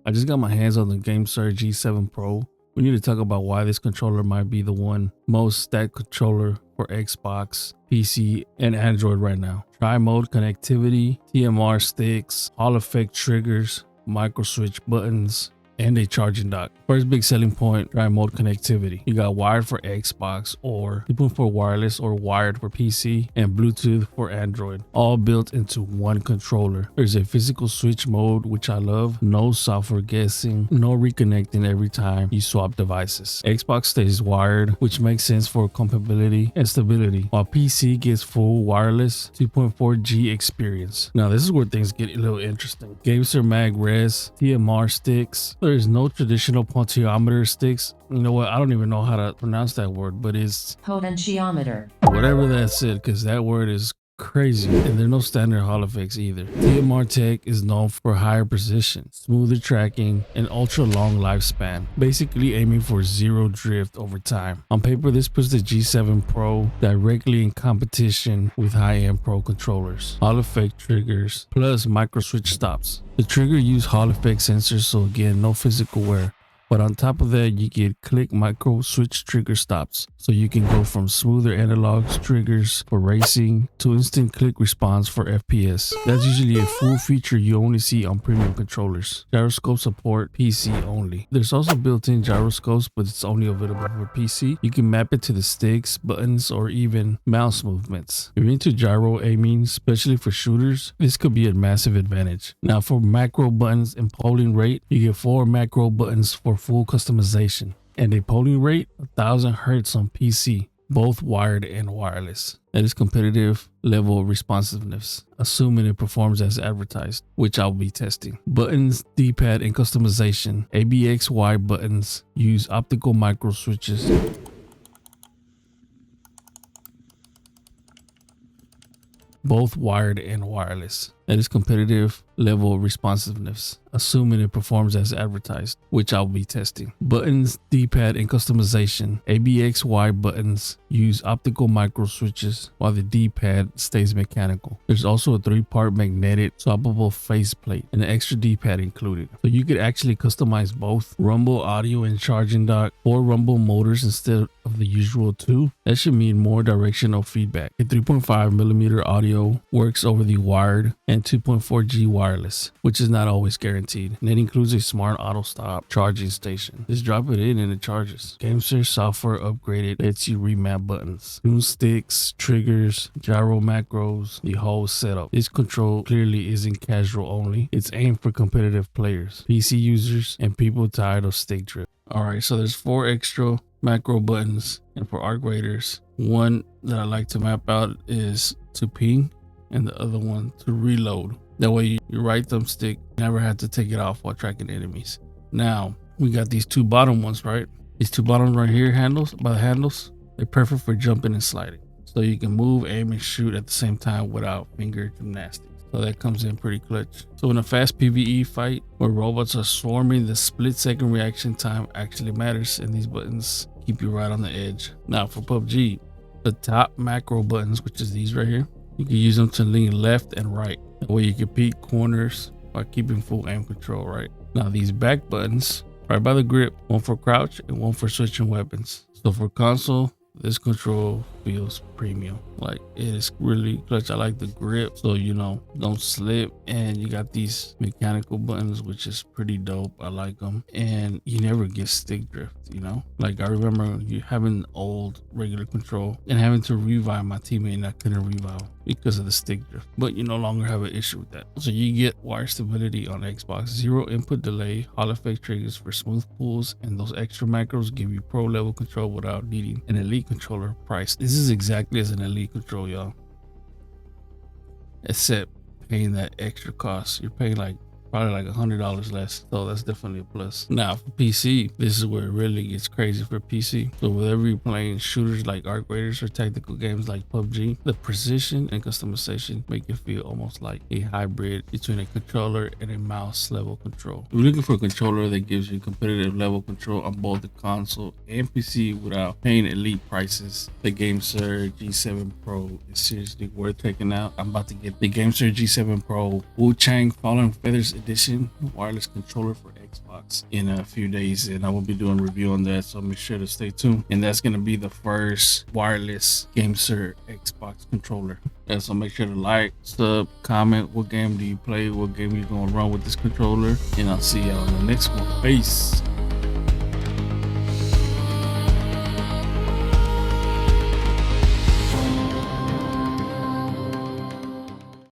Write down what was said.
I just got my hands on the GameSir G7 Pro. We need to talk about why this controller might be the one most stacked controller for Xbox, PC, and Android right now. Tri-Mode connectivity, TMR sticks, Hall effect triggers, micro switch buttons, and a charging dock. First big selling point, Tri-Mode connectivity. You got wired for Xbox or 2.4 wireless or wired for PC and Bluetooth for Android, all built into one controller. There's a physical switch mode, which I love. No software guessing, no reconnecting every time you swap devices. Xbox stays wired, which makes sense for compatibility and stability, while PC gets full wireless 2.4G experience. Now this is where things get a little interesting. GameSir Mag Res, TMR sticks. There is no traditional potentiometer sticks. You know what? I don't even know how to pronounce that word, but it's potentiometer. Whatever that said, because that word is crazy. And there are no standard Hall effects either. TMR tech is known for higher precision, smoother tracking, and ultra long lifespan, basically aiming for zero drift over time. On paper, this puts the G7 Pro directly in competition with high-end Pro controllers. Hall effect triggers plus micro switch stops. The trigger use Hall effect sensors, so again, no physical wear. But on top of that, you get click micro switch trigger stops. So you can go from smoother analog triggers for racing to instant click response for FPS. That's usually a full feature you only see on premium controllers. Gyroscope support PC only. There's also built-in gyroscopes, but it's only available for PC. You can map it to the sticks, buttons, or even mouse movements. If you're into gyro aiming, especially for shooters, this could be a massive advantage. Now for macro buttons and polling rate, you get 4 macro buttons for full customization and a polling rate 1000 Hz on PC, both wired and wireless. That is competitive level responsiveness, assuming it performs as advertised, which I'll be testing. Buttons, D-pad, and customization. ABXY buttons use optical micro switches. Both wired and wireless. That is competitive level responsiveness, assuming it performs as advertised, which I'll be testing. Buttons, D-pad, and customization. ABXY buttons use optical micro switches while the D-pad stays mechanical. There's also a 3-part magnetic swappable faceplate and an extra D-pad included. So you could actually customize both. Rumble audio and charging dock, 4 rumble motors instead of the usual 2. That should mean more directional feedback. A 3.5mm audio works over the wired and 2.4G wireless, which is not always guaranteed. And it includes a smart auto stop charging station. Just drop it in and it charges. GameSir software upgraded lets you remap buttons, tune sticks, triggers, gyro macros, the whole setup. This control clearly isn't casual only. It's aimed for competitive players, PC users, and people tired of stick drift. Alright, so there's 4 extra macro buttons, and for ARC Raiders, one that I like to map out is to ping and the other one to reload. That way your right thumbstick never had to take it off while tracking enemies. Now we got these 2 bottom ones, right? These 2 bottom right here handles, by the handles, they're perfect for jumping and sliding. So you can move, aim, and shoot at the same time without finger gymnastics. So that comes in pretty clutch. So in a fast PvE fight where robots are swarming, the split-second reaction time actually matters, and these buttons keep you right on the edge. Now for PUBG, the top macro buttons, which is these right here, you can use them to lean left and right. That way you can peek corners by keeping full aim control, right? Now these back buttons, right by the grip, one for crouch and one for switching weapons. So for console, this control feels premium. Like, it is really clutch. I like the grip, so you know, don't slip. And you got these mechanical buttons, which is pretty dope. I like them, and you never get stick drift, you know. Like, I remember you having old regular control and having to revive my teammate, and I couldn't revive because of the stick drift, but you no longer have an issue with that. So you get wire stability on Xbox, 0 input delay, Hall effect triggers for smooth pulls, and those extra macros give you pro level control without needing an elite controller price. This is exactly as an elite control, y'all, except paying that extra cost. You're paying like probably like $100 less, so that's definitely a plus. Now for PC, this is where it really gets crazy for PC. So whenever you're playing shooters like ARC Raiders or tactical games like PUBG, the precision and customization make it feel almost like a hybrid between a controller and a mouse level control. We're looking for a controller that gives you competitive level control on both the console and PC without paying elite prices. The GameSir G7 Pro is seriously worth checking out. I'm about to get the GameSir G7 Pro Wu Chang Fallen Feathers Edition wireless controller for Xbox. Xbox in a few days, and I will be doing a review on that, so make sure to stay tuned. And that's going to be the first wireless GameSir Xbox controller. And so make sure to like, sub, comment, what game do you play, what game you gonna run with this controller, and I'll see y'all on the next one. Peace.